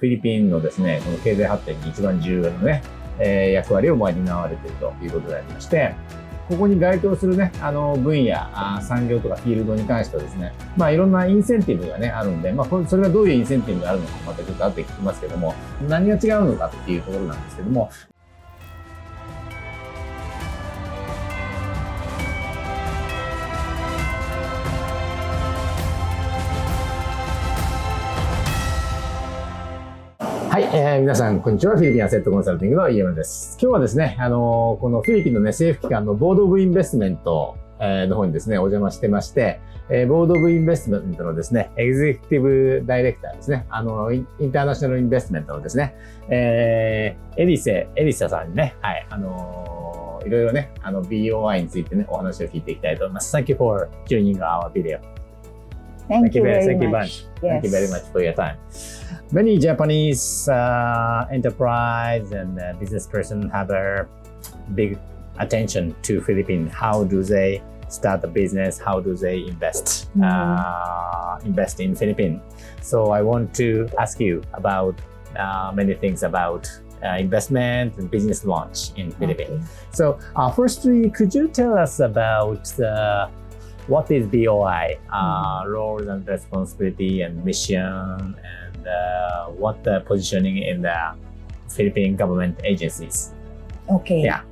フィリピンのですね、この経済発展に一番重要なね、役割を担われているということでありまして、ここに該当するね、分野、産業とかフィールドに関してはですね、いろんなインセンティブがね、あるんで、それがどういうインセンティブがあるのか、またちょっと後で聞きますけども、何が違うのかっていうところなんですけども、はい、皆さん、こんにちは。フィリピンアセットコンサルティングの家村です。今日はですね、このフィリピンのね、政府機関のボードオブインベストメントの方にですね、お邪魔してまして、ボードオブインベストメントのですね、エグゼクティブダイレクターですね、インターナショナルインベストメントのですね、エリサさんにね、はい、いろいろね、BOI についてね、お話を聞いていきたいと思います。Thank you for joining our video. Thank you very much. Thank you very much for your time. Many Japanese enterprise and business person have a big attention to Philippines. How do they start a business? How do they invest in Philippines? So I want to ask you about many things about investment and business launch in Philippines. So firstly, could you tell us about what is BOI, roles and responsibility and mission, and what the positioning in the Philippine government agencies? Okay. Yeah.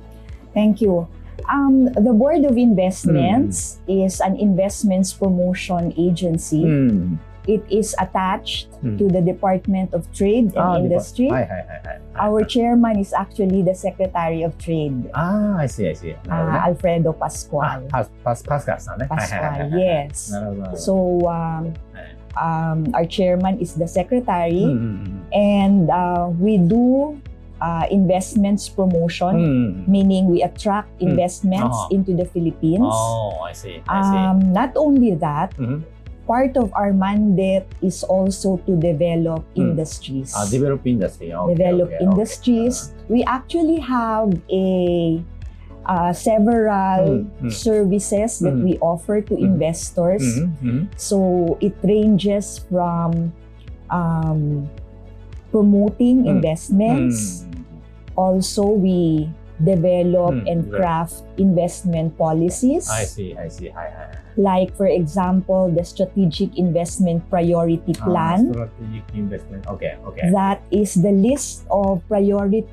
Thank you. The Board of Investments is an investments promotion agency. It is attached to the Department of Trade and Industry. Our chairman is actually the Secretary of Trade. I see. Alfredo Pascual. Pascual さんね。Pascual, yes. なるほど。So our chairman is the secretary, and we do investments promotion, meaning we attract investments into the Philippines. Oh, I see. Not only that, part of our mandate is also to develop industries. Develop industry. Industries. We actually have several services that we offer to investors. So it ranges from promoting investments. Also, we develop and craft investment policies. I see. Like, for example, the Strategic Investment Priority Plan. Strategic investment. Okay. That is the list of priority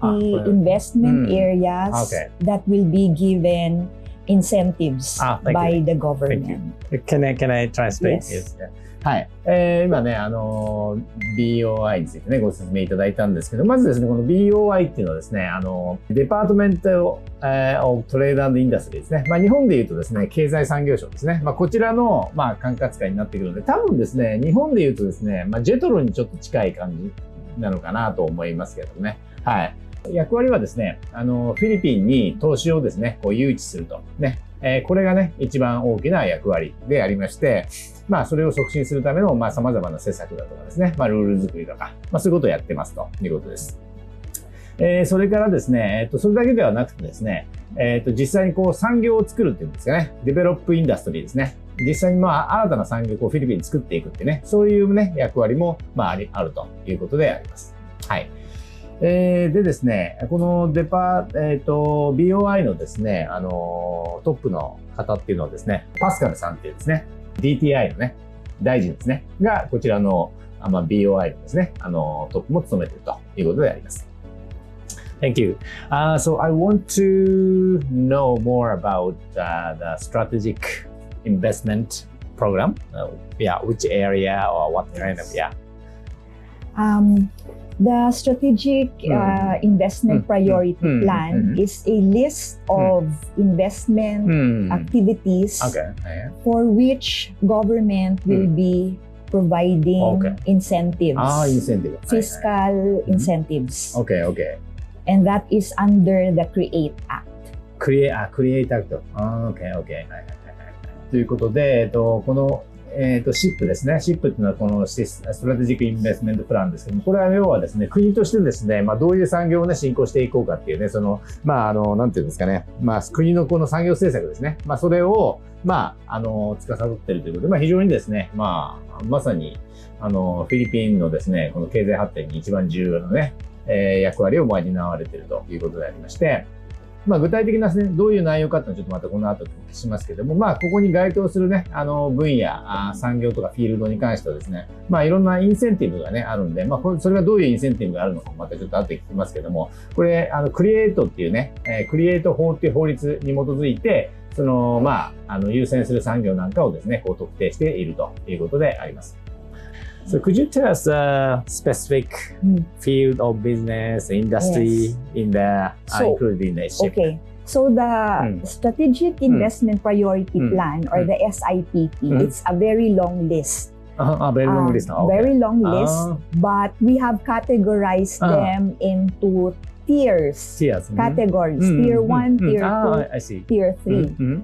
investment areas that will be given incentives by the government. Can I translate? Yes. はい。今ね、BOI についてね、ご説明いただいたんですけど、まずですね、この BOI っていうのはですね、デパートメントオブトレード&インダストリーですね。日本で言うとですね、経済産業省ですね。こちらの、管轄下になってくるので、多分ですね、日本で言うとですね、ジェトロにちょっと近い感じなのかなと思いますけどね。はい。役割はですね、フィリピンに投資をですね、誘致すると。ね。これがね、一番大きな役割でありまして、それを促進するための、様々な施策だとかですね、ルール作りとか、そういうことをやってますということです。それからですね、それだけではなくてですね、実際に産業を作るっていうんですかね、デベロップインダストリーですね。実際に新たな産業をフィリピンに作っていくってね、そういうね、役割も、あるということであります。はい。でですね、このBOI のですね、トップの方っていうのはですね、パスカルさんっていうですね、DTI のね、大臣ですね、が、こちらの、BOI のですね、トップも務めているということであります。Thank you. So I want to know more about the strategic investment program. Which area or what kind of, The Strategic Investment Priority Plan is a list of investment activities for which government will be providing incentives, fiscal incentives. Okay. And that is under the CREATE Act. CREATE Act. Okay. ということで、このシップですね。シップっていうのはこのストラテジックインベストメントプランですけども、これは要はですね、国としてですね、どういう産業をね、進行していこうかっていうね、なんていうんですかね、国のこの産業政策ですね。それを、司っているということで、非常にですね、まさに、フィリピンのですね、この経済発展に一番重要なね、役割を担われているということでありまして、具体的なですね、どういう内容かっていうのはちょっとまたこの後しますけども、ここに該当するね、分野、産業とかフィールドに関してはですね、いろんなインセンティブがね、あるんで、それがどういうインセンティブがあるのかまたちょっと後で聞きますけども、これ、クリエイトっていうね、クリエイト法っていう法律に基づいて、優先する産業なんかをですね、こう特定しているということであります。So could you tell us a specific field of business, industry in the included in the ship? Okay. So the Strategic Investment Priority Plan or the SIPP, it's a very long list. Very long list. Okay. Very long list, but we have categorized them into tiers, categories. Tier 1, Tier 2, Tier 3.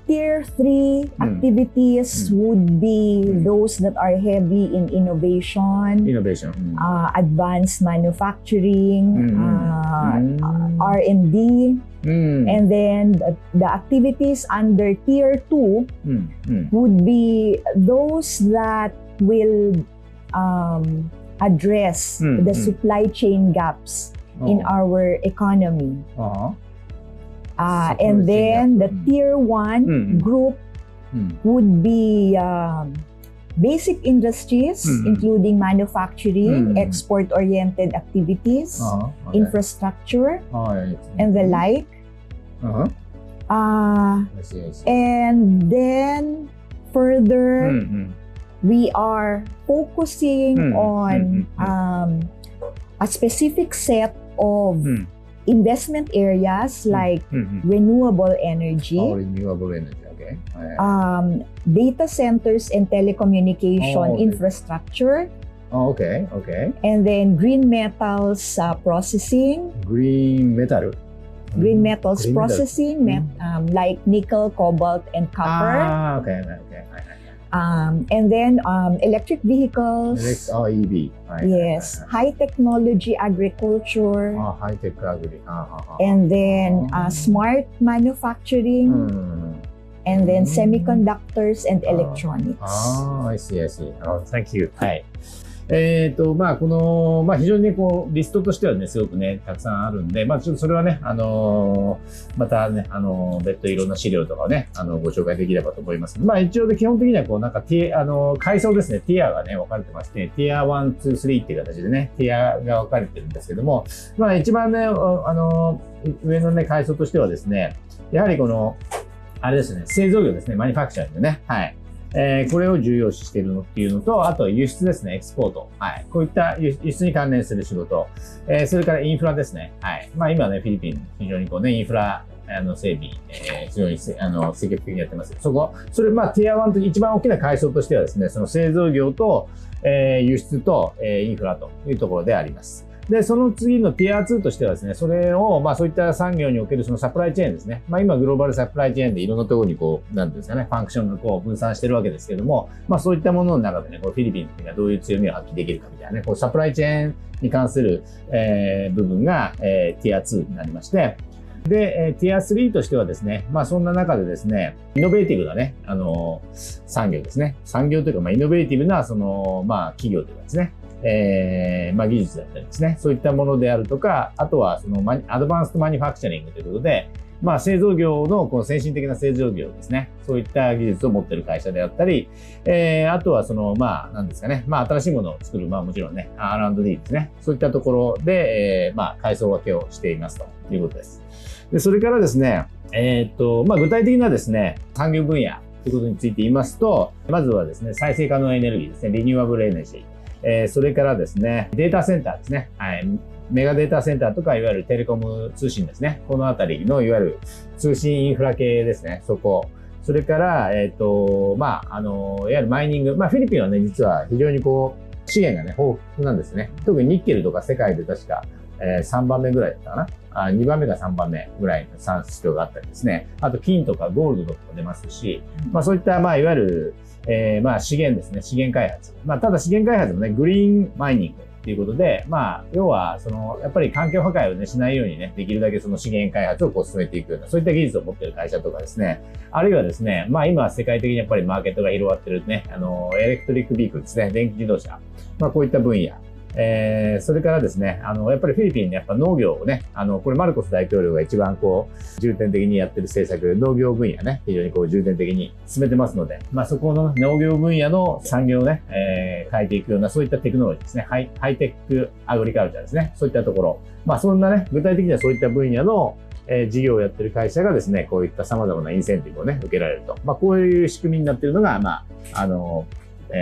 Tier 3 activities would be those that are heavy in innovation, advanced manufacturing, R&D, and then the activities under Tier 2 would be those that will address the supply chain gaps in our economy. And then the Tier 1 group would be basic industries, including manufacturing, export-oriented activities, infrastructure, and the like. And then further, we are focusing on a specific set of investment areas like renewable energy, okay. Data centers and telecommunication infrastructure. Okay. And then green metals processing. Green metals processing, like nickel, cobalt, and copper. Okay. And then electric vehicles. EV. Yes. High technology agriculture. High tech agri. And then smart manufacturing. And then semiconductors and electronics. I see. Thank you. はい。この、非常にね、こう、リストとしてはね、すごくね、たくさんあるんで、ちょっとそれはね、またね、別途いろんな資料とかをね、ご紹介できればと思います。一応で基本的にはこう、階層ですね、ティアがね、分かれてまして、ティア1、2、3っていう形でね、ティアが分かれてるんですけども、一番ね、上のね、階層としてはですね、やはりこの、あれですね、製造業ですね、マニファクチャリングね。はい。これを重要視しているのっていうのと、あと輸出ですね、エクスポート。はい。こういった輸出に関連する仕事。それからインフラですね。はい。今ね、フィリピン、非常にこうね、インフラ、整備、非常に積極的にやってます。それ、ティア1と一番大きな階層としてはですね、その製造業と、輸出と、インフラというところであります。で、その次のティア2としてはですね、それを、そういった産業におけるそのサプライチェーンですね。今グローバルサプライチェーンでいろんなところにこう、なんていうんですかね、ファンクションがこう分散してるわけですけども、そういったものの中でね、こうフィリピンがどういう強みを発揮できるかみたいなね、こうサプライチェーンに関する、部分が、ティア2になりまして、で、ティア3としてはですね、そんな中でですね、イノベーティブなね、産業ですね。産業というか、イノベーティブな、企業というかですね、技術だったりですね、そういったものであるとか、あとはアドバンストマニファクチャリングということで、製造業のこの先進的な製造業ですね、そういった技術を持っている会社であったり、あとはなんですかね、新しいものを作る、もちろんね、R&D ですね、そういったところで、階層分けをしていますということです。で、それからですね、具体的なですね、産業分野ということについて言いますと、まずはですね、再生可能エネルギーですね、リニューアブルエネルギー。それからですね、データセンターですね。はい。メガデータセンターとか、いわゆるテレコム通信ですね。このあたりの、いわゆる通信インフラ系ですね。そこ。それから、いわゆるマイニング。フィリピンはね、実は非常にこう、資源がね、豊富なんですね。特にニッケルとか世界で確か、3番目ぐらいだったかな。2番目か3番目ぐらいの産出量があったりですね。あと金とかゴールドとか出ますし、そういった、いわゆる、資源ですね。資源開発。ただ資源開発もね、グリーンマイニングっていうことで、要は、やっぱり環境破壊をね、しないようにね、できるだけその資源開発を進めていくような、そういった技術を持っている会社とかですね。あるいはですね、今世界的にやっぱりマーケットが広がってるね、エレクトリックビークルですね、電気自動車。こういった分野。それからですね、やっぱりフィリピンでやっぱ農業をね、これマルコス大統領が一番重点的にやってる政策、農業分野ね、非常に重点的に進めてますので、そこの農業分野の産業をね、変えていくような、そういったテクノロジーですね、ハイテックアグリカルチャーですね、そういったところ、そんなね、具体的にはそういった分野の事業をやってる会社がですね、こういった様々なインセンティブをね、受けられると。こういう仕組みになっているのが、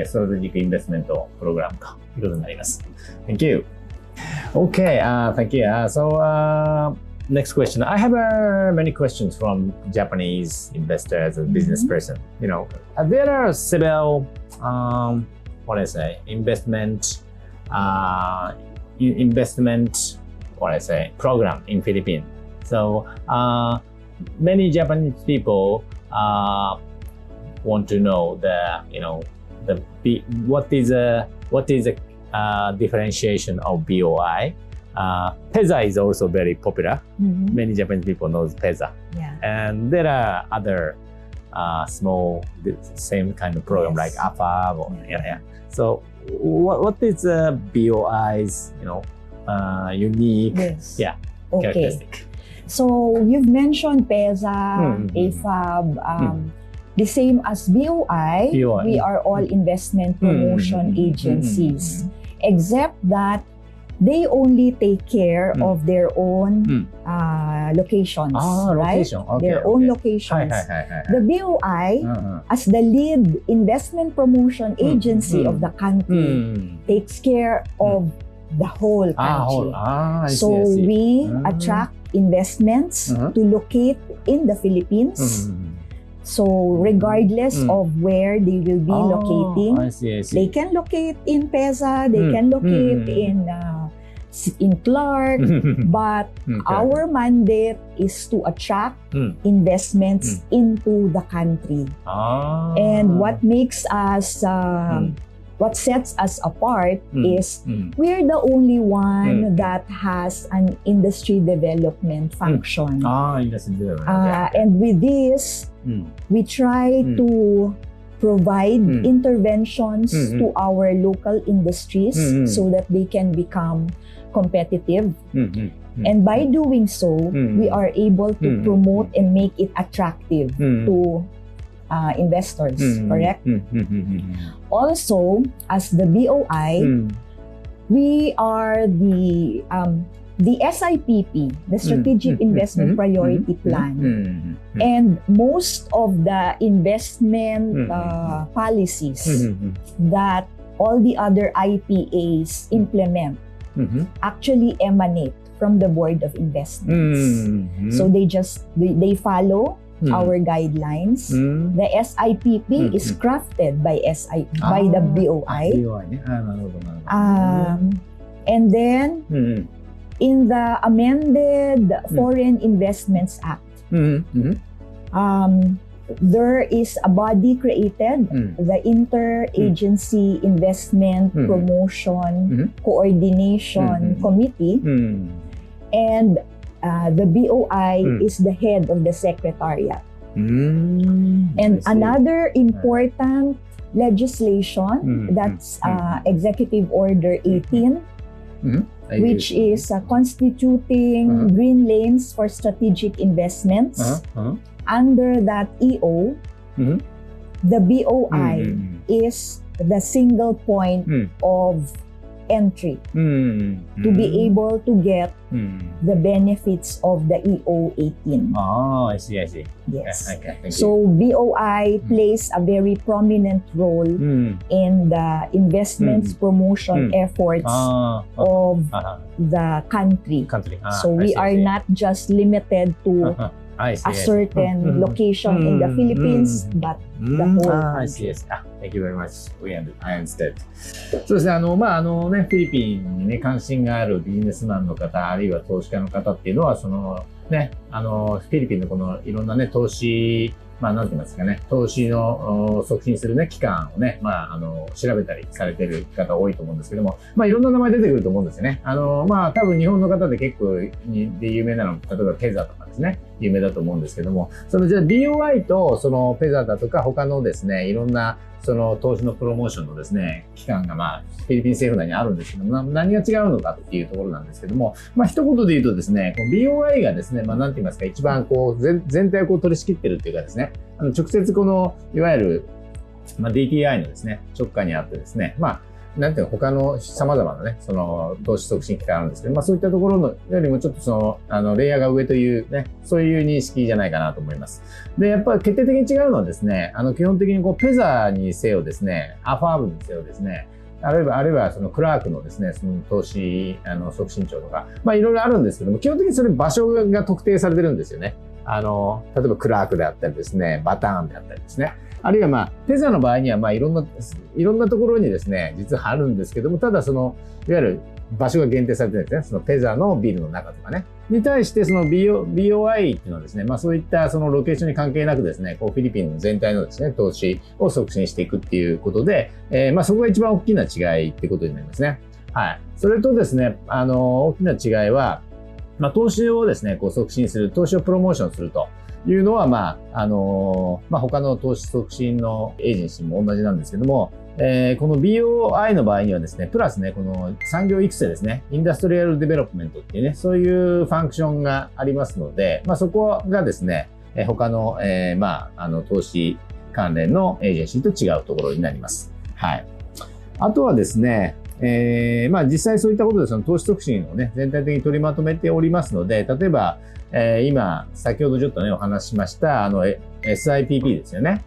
ストラテジックインベストメントプログラムということになります。Thank you. Okay, thank you. Next question. I have many questions from Japanese investors and business person. There are several, program in Philippines. So many Japanese people want to know what is the differentiation of BOI. Peza is also very popular. Many Japanese people know Peza. Yeah. And there are other small, same kind of program like AFA. So what is BOI's, unique characteristic? So you've mentioned Peza, AFAB, the same as BOI. We are all investment promotion agencies, except that they only take care of their own locations, right? Their own locations. The BOI, as the lead investment promotion agency of the country, takes care of the whole country. So we attract investments to locate in the Philippines. So regardless of where they will be locating, they can locate in Peza, they can locate in Clark, but our mandate is to attract investments into the country. And what makes us what sets us apart is we're the only one that has an industry development function. And with this, we try to provide interventions to our local industries so that they can become competitive. And by doing so, we are able to promote and make it attractive to investors, correct? Also, as the BOI, we are the SIPP, the Strategic Investment Priority Plan. And most of the investment policies that all the other IPAs implement actually emanate from the Board of Investments. So they follow our guidelines. The SIPP is crafted by the BOI. And then in the amended Foreign Investments Act, there is a body created, the Interagency Investment Promotion Coordination Committee, and the BOI is the head of the secretariat. And another important legislation, that's Executive Order 18, which is constituting green lanes for strategic investments. Under that EO, the BOI is the single point of entry to be able to get the benefits of the EO 18. I see. Yes. Okay, thank you. So BOI plays a very prominent role in the investments promotion efforts of the country. So we are not just limited to I see. a certain location in the Philippines, but the whole I see. country. Yes. Thank you very much. I understand. そうですね。フィリピンにね、関心があるビジネスマンの方、あるいは投資家の方っていうのは、フィリピンのこのいろんなね、投資、なんて言いますかね、投資の促進するね、機関をね、調べたりされてる方多いと思うんですけども、いろんな名前出てくると思うんですよね。多分日本の方で結構で有名なの、例えばペザとかですね、有名だと思うんですけども、じゃあ BOI とそのペザだとか他のですね、いろんなその投資のプロモーションのですね、機関がフィリピン政府内にあるんですけども、何が違うのかっていうところなんですけども、一言で言うとですね、この BOI がですね、なんて言いますか、一番全体を取り仕切ってるっていうかですね、直接この、いわゆる、DTI のですね、直下にあってですね、なんていうの、他の様々なね、その投資促進機関あるんですけど、そういったところのよりもちょっとレイヤーが上というね、そういう認識じゃないかなと思います。で、やっぱり決定的に違うのはですね、基本的にペザーにせよですね、アファーブにせよですね、あるいはそのクラークのですね、その投資、促進庁とか、いろいろあるんですけども、基本的にそれ場所が特定されてるんですよね。例えばクラークであったりですね、バターンであったりですね。あるいはペザーの場合にはいろんなところにですね、実はあるんですけども、ただいわゆる場所が限定されてるんですね。そのペザーのビルの中とかね。に対してその BOI っていうのはですね、そういったそのロケーションに関係なくですね、フィリピン全体のですね、投資を促進していくっていうことで、そこが一番大きな違いっていうことになりますね。はい。それとですね、大きな違いは、投資をですね、促進する、投資をプロモーションするというのは、他の投資促進のエージェンシーも同じなんですけども、この BOI の場合にはですね、プラスね、この産業育成ですね、インダストリアルデベロップメントっていうね、そういうファンクションがありますので、そこがですね、他の、投資関連のエージェンシーと違うところになります。はい。あとはですね、実際そういったことでその投資促進をね、全体的に取りまとめておりますので、例えば、今、先ほどちょっとね、お話ししました、SIPP ですよね。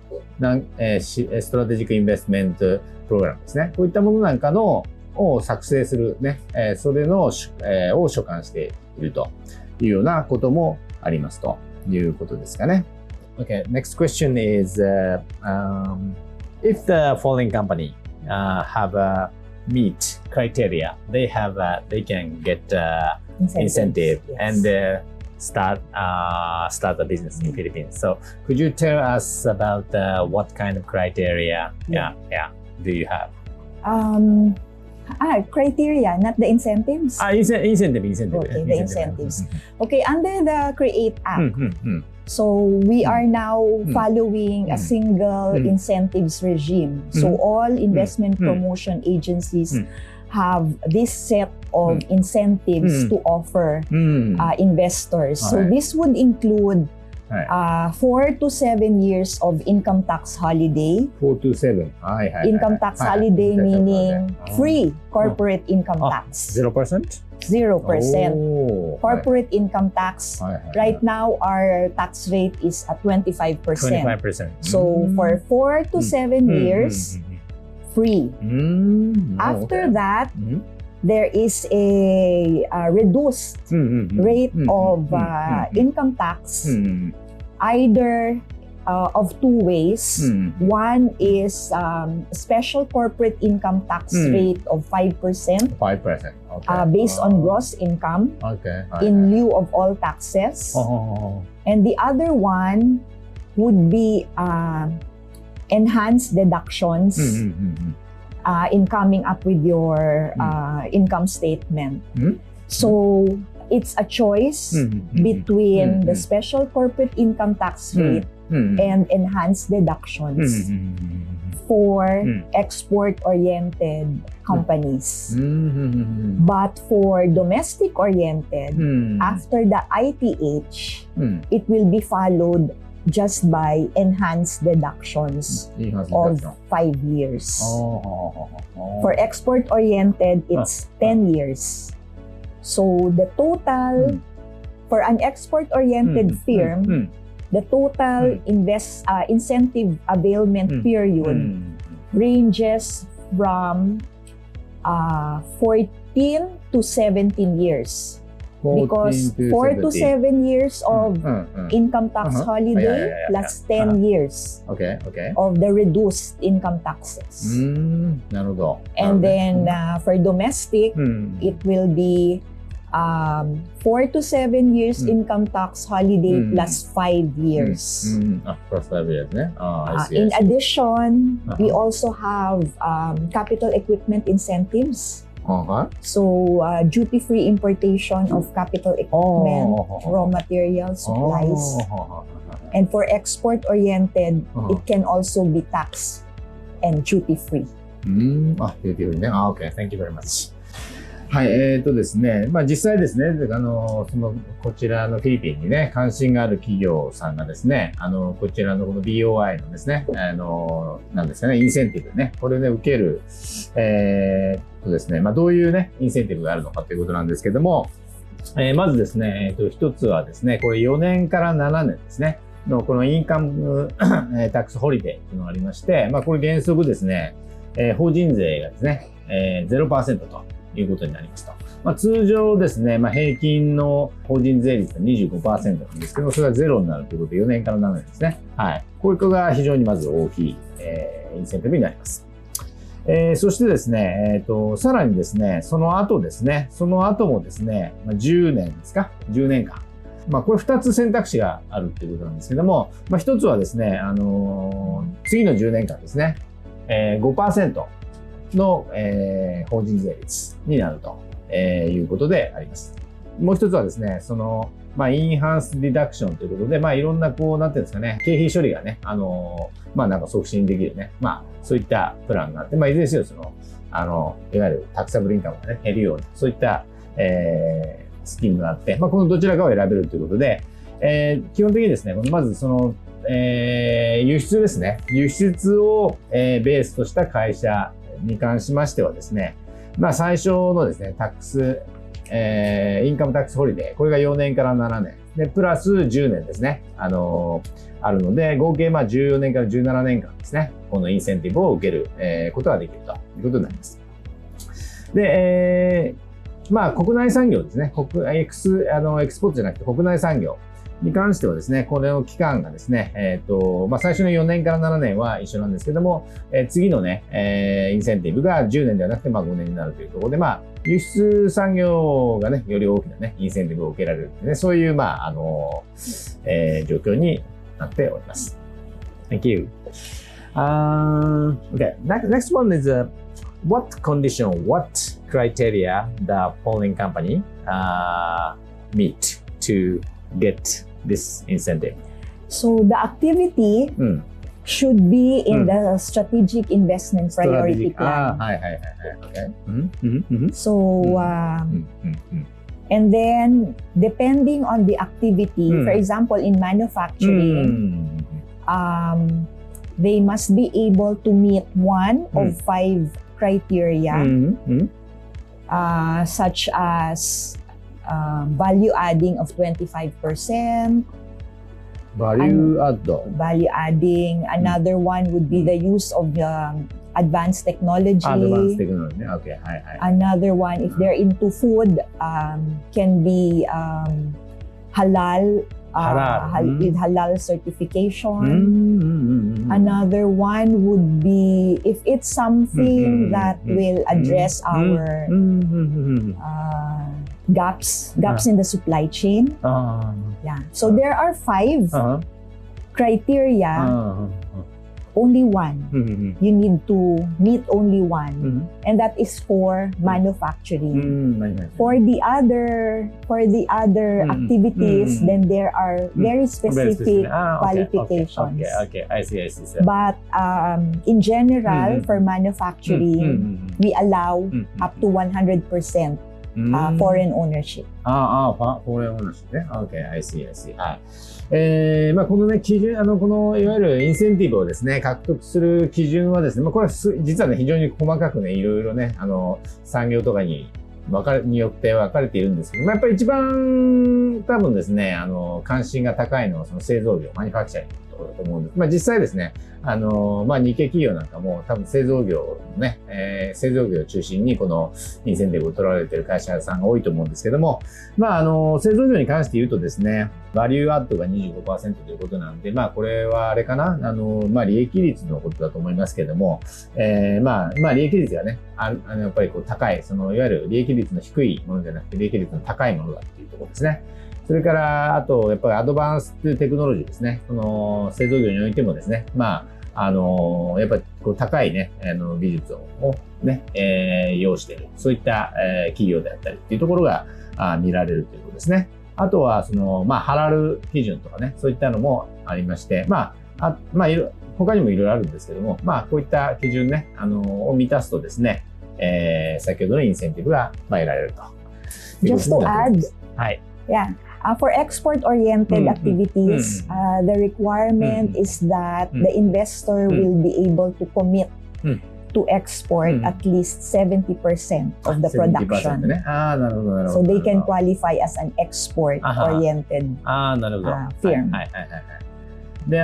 ストラテジックインベストメントプログラムですね。こういったものなんかを作成するね、それの、を所管しているというようなこともありますということですかね。Okay, next question is, if the following company have a meet criteria, they can get incentive yes. and start a business in Philippines. So could you tell us about what kind of criteria do you have? Criteria, not the incentives. Incentive. Okay, the incentives. Okay, under the CREATE Act. So we are now following a single incentives regime. So all investment promotion agencies have this set of incentives to offer investors. So this would include 4 to 7 years of income tax holiday. 4 to 7. Income tax holiday meaning free corporate income tax. 0%? 0%. Corporate income tax. Right now, our tax rate is at 25%. 25%. So for 4 to 7 years, free. After that, there is a reduced rate of income tax, either of two ways. One is special corporate income tax rate of 5%. 5%. Okay. Based on gross income in lieu of all taxes. And the other one would be enhanced deductions in coming up with your income statement. So it's a choice between the special corporate income tax rate and enhanced deductions for export-oriented companies. But for domestic-oriented, after the ITH, it will be followed just by enhanced deductions of 5 years. For export-oriented, it's 10 years. So the total, for an export-oriented firm, the total incentive availment period ranges from 14 to 17 years. Because 4 to 7 years of income tax holiday plus 10 years of the reduced income taxes. なるほど。And then for domestic, it will be 4 to 7 years income tax holiday plus 5 years. Plus 5 years ね。In addition, we also have capital equipment incentives. So duty-free importation of capital equipment, raw materials, supplies. And for export-oriented, it can also be tax and duty-free. Duty-free ね。Okay, thank you very much. はい、ですね、実際ですね、こちらのフィリピンにね、関心がある企業さんがですね、こちらのこの BOI のですね、なんですかね、インセンティブね、これね、受ける、ですね、どういうね、インセンティブがあるのかということなんですけども、まずですね、一つはですね、これ4年から7年ですね、のこのインカムタックスホリデーというのがありまして、これ原則ですね、法人税がですね、0% ということになりますと。通常ですね、平均の法人税率は 25% なんですけど、それがゼロになるということで4年から7年ですね。はい。こういうことが非常にまず大きい、インセンティブになります。そしてですね、さらにですね、その後もですね、10年ですか ?10 年間。これ2つ選択肢があるっていうことなんですけども、1つはですね、次の10年間ですね、5% の、法人税率になると、いうことであります。もう一つはですね、インハンスディダクションということで、いろんな、なんていうんですかね、経費処理がね、なんか促進できるね、そういったプランがあって、いずれにせよ、いわゆるタクサブルインカムがね、減るような、そういった、スキームがあって、このどちらかを選べるということで、基本的にですね、まず輸出ですね。輸出を、ベースとした会社に関しましてはですね、最初のですね、タックス、インカムタックスホリデー、これが4年から7年。で、プラス10年ですね。あるので、合計14年から17年間ですね、このインセンティブを受ける、ことができるということになります。で、国内産業ですね。エクスポートじゃなくて国内産業に関してはですね、これの期間がですね、最初の4年から7年は一緒なんですけども、次のね、インセンティブが10年ではなくて5年になるというところで、輸出産業がね、より大きなね、インセンティブを受けられるってね、そういう、状況になっております。Thank you. Okay. Next one is what condition, what criteria the polling company meet to get this incentive? So the activity should be in the strategic investment priority plan. Okay. So, and then depending on the activity, for example, in manufacturing, they must be able to meet one of 5 criteria, such as value adding of 25%. Value adding. Another one would be the use of advanced technology. Okay. Another one, if they're into food, can be halal. With halal certification. Another one would be if it's something that will address our gaps in the supply chain. Yeah. So there are 5 criteria. Only one. You need to meet only one, and that is for manufacturing. For the other activities, then there are very specific qualifications. Okay. I see. But in general, for manufacturing, we allow up to 100%. Foreign ownership. Foreign ownership ね。Okay, I see. はい。このね、基準、この、いわゆるインセンティブをですね、獲得する基準はですね、これは実はね、非常に細かくね、いろいろね、産業とかによって分かれているんですけど、やっぱり一番多分ですね、関心が高いのはその製造業、マニュファクチャリングところだと思うんです。実際ですね、日系企業なんかも多分製造業のね、製造業を中心にこのインセンティブを取られている会社さんが多いと思うんですけども、製造業に関して言うとですね、バリューアッドが 25% ということなんで、これはあれかな、利益率のことだと思いますけども、利益率がね、やっぱりこう高い、いわゆる利益率の低いものじゃなくて、利益率の高いものだっていうところですね。それから、あと、やっぱりアドバンステクノロジーですね。この製造業においてもですね、やっぱりこう高いね、技術をね、要している。そういった企業であったりっていうところが見られるということですね。あとは、ハラル基準とかね、そういったのもありまして、他にもいろいろあるんですけども、こういった基準ね、を満たすとですね、先ほどのインセンティブが得られると。Just to add, はい。Yeah. For export-oriented activities, the requirement is that the investor will be able to commit to export at least 70% of the production. ね、なるほど、なるほど。So they can qualify as an export-oriented firm. で、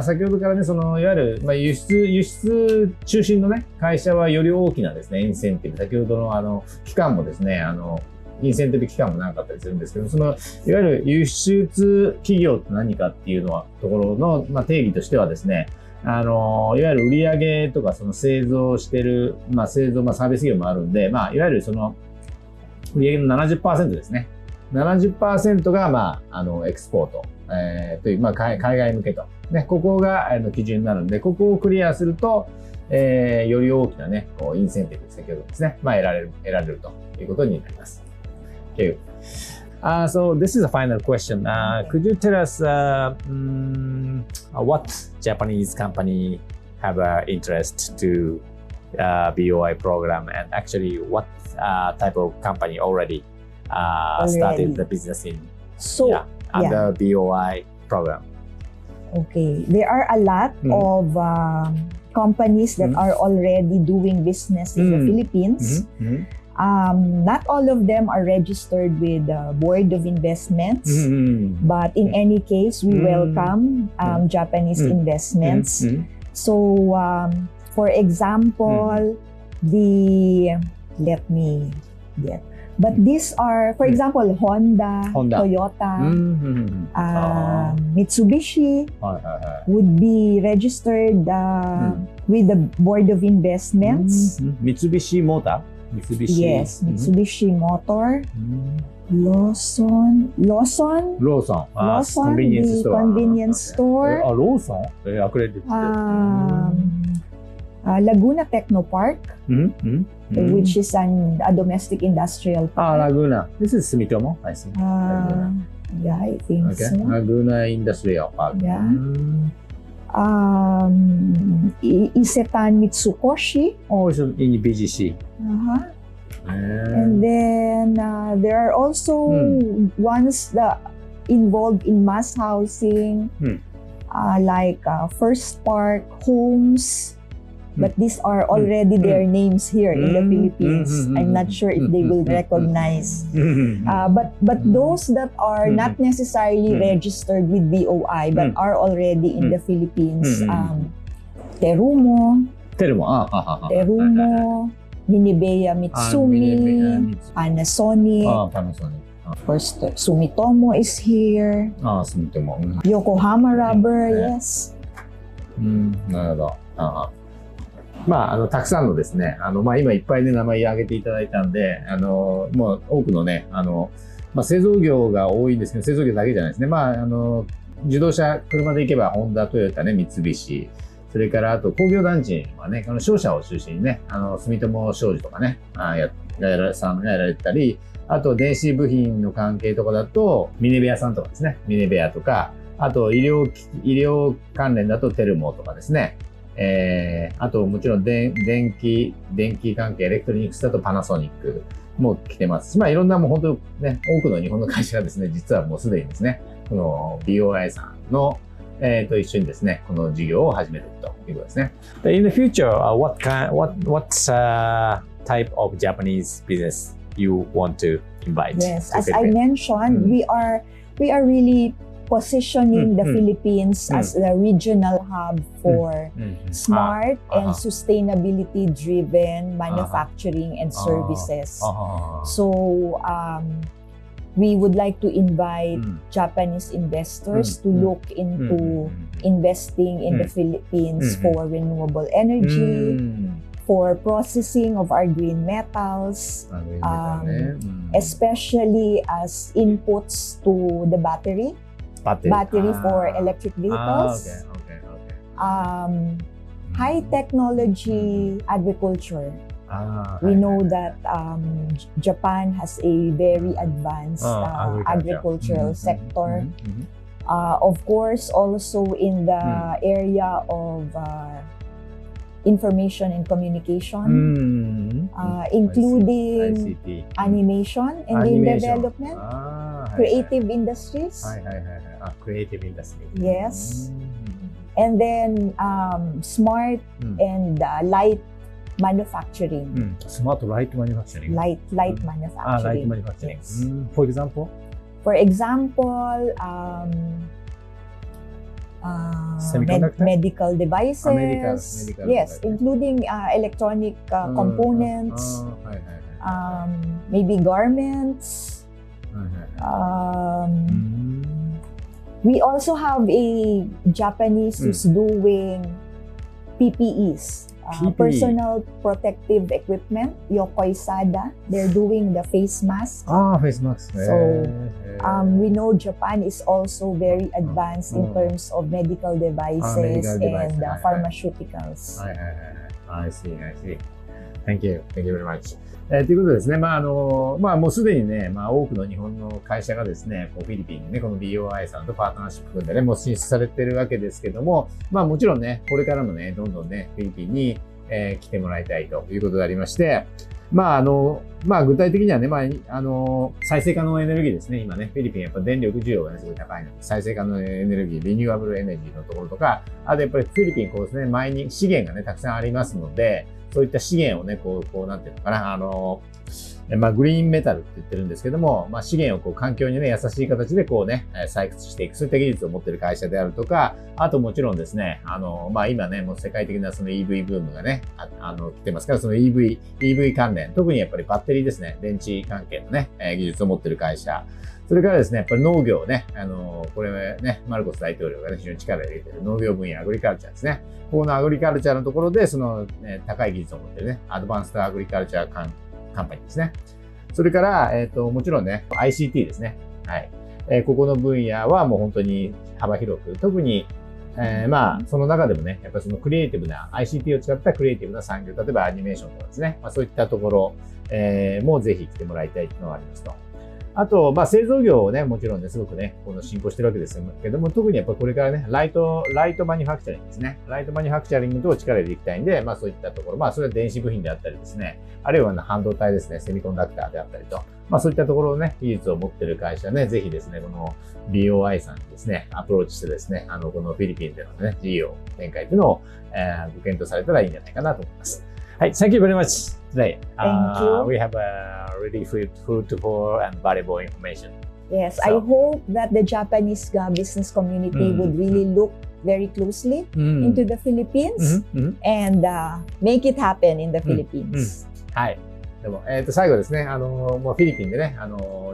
先ほどからね、いわゆる、輸出中心のね、会社はより大きなですね、インセンティブ、先ほどの期間もですね、インセンティブ期間も長かったりするんですけど、いわゆる輸出企業って何かっていうところの、定義としてはですね、いわゆる売上とか製造してる、製造、サービス業もあるんで、いわゆる売上の 70% ですね。70% が、エクスポート、という、海外向けと。ね、ここが基準になるんで、ここをクリアすると、より大きなね、インセンティブ、先ほどですね、得られるということになります。Okay. So this is a final question. Could you tell us what Japanese company have interest to BOI program, and actually what type of company already started the business in under BOI program? Okay, there are a lot of companies that are already doing business in the Philippines. Not all of them are registered with the Board of Investments, but in any case, we welcome Japanese investments. So, for example, but these are, for example, Honda, Toyota, Mitsubishi would be registered with the Board of Investments. Mitsubishi Motor? Yes, Mitsubishi Motor. Lawson, convenience store. Lawson? Accredited. Laguna Technopark, which is a domestic industrial park. Laguna. This is Sumitomo, I think. Yeah, I think so. Laguna Industrial Park. Yeah. Isetan Mitsukoshi. Oh, it's in BGC. And then there are also ones that involved in mass housing, like First Park Homes. But these are already their names here in the Philippines. I'm not sure if they will recognize. But those that are not necessarily registered with BOI but are already in the Philippines, Terumo, Minebea Mitsumi, Panasonic. First, Sumitomo is here. Sumitomo. Yokohama Rubber, yes. なるほど。たくさんのですね、今いっぱいね、名前挙げていただいたんで、もう多くのね、製造業が多いんですけど、製造業だけじゃないですね。自動車、車で行けば、ホンダ、トヨタね、三菱、それからあと工業団地はね、商社を中心にね、住友商事とかね、さんがやられてたり、あと電子部品の関係とかだと、ミネベアさんとかですね、ミネベアとか、あと医療関連だとテルモとかですね、あともちろん電気関係、エレクトロニクスだとパナソニックも来てますし、いろんなもう本当ね、多くの日本の会社がですね、実はもうすでにですね、この BOI さんの、と一緒にですね、この事業を始めているということですね。In the future, what type of Japanese business you want to invite? Yes, as I mentioned, we are really positioning the Philippines as the regional hub for smart and sustainability-driven manufacturing and services. So we would like to invite Japanese investors to look into investing in the Philippines for renewable energy, for processing of our green metals, especially as inputs to the battery for electric vehicles, high technology agriculture. We know that Japan has a very advanced agricultural sector. Of course, also in the area of information and communication, including animation and game development, creative industries. Creative industry. Yes. And then smart and light manufacturing. Smart light manufacturing. Light manufacturing. Light manufacturing. Yes. For example? For example, medical devices. Medical yes, devices. Including electronic components. Maybe garments. We also have a Japanese who's doing PPEs. Personal protective equipment, Yokoi Sada. They're doing the face mask. Face mask. So, we know Japan is also very advanced in terms of medical devices and pharmaceuticals. I see. Thank you very much. ということでですね、もうすでにね、多くの日本の会社がですね、フィリピンにね、この BOI さんとパートナーシップ組んでね、もう進出されてるわけですけども、もちろんね、これからもね、どんどんね、フィリピンに、来てもらいたいということでありまして、具体的にはね、再生可能エネルギーですね。今ね、フィリピンやっぱ電力需要がね、すごい高いので、再生可能エネルギー、リニューアブルエネルギーのところとか、あとやっぱりフィリピンこうですね、前に資源がね、たくさんありますので、そういった資源をね、なんていうのかな、グリーンメタルって言ってるんですけども、資源を環境にね、優しい形で採掘していく、そういった技術を持っている会社であるとか、あともちろんですね、今ね、もう世界的なその EV ブームがね、来てますから、その EV 関連、特にやっぱりバッテリーですね、電池関係のね、技術を持っている会社、それからですね、やっぱり農業ね、これね、マルコス大統領がね、非常に力を入れている農業分野、アグリカルチャーですね。このアグリカルチャーのところで、その、高い技術を持っているね、アドバンストアグリカルチャーカンパニーですね。それから、もちろんね、ICT ですね。はい。ここの分野はもう本当に幅広く、特に、その中でもね、やっぱりそのクリエイティブな、ICT を使ったクリエイティブな産業、例えばアニメーションとかですね、そういったところ、もぜひ来てもらいたいというのがありますと。あと、製造業をね、もちろんね、すごくね、進行してるわけですけども、特にやっぱりこれからね、ライトマニュファクチャリングですね。ライトマニュファクチャリングと力入れていきたいんで、そういったところ、それは電子部品であったりですね、あるいは半導体ですね、セミコンダクターであったりと、そういったところのね、技術を持っている会社ね、ぜひですね、この BOI さんにですね、アプローチしてですね、このフィリピンでのね、事業展開というのを、ご検討されたらいいんじゃないかなと思います。はい、Thank you very much today. Thank you. We have a really fruitful and valuable information. Yes, I hope that the Japanese business community would really look very closely into the Philippines and make it happen in the Philippines. はい。でも、最後ですね、もうフィリピンでね、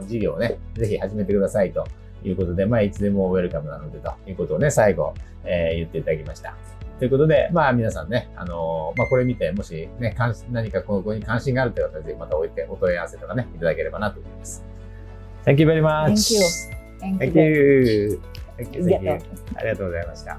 事業をね、ぜひ始めてくださいということで、いつでもウェルカムなのでということをね、最後、言っていただきました。ということで、皆さんね、これ見て、もしね、何かここに関心があるという方は、ぜひまたお問い合わせとかね、いただければなと思います。Thank you very much. Thank you. Thank you. ありがとうございました。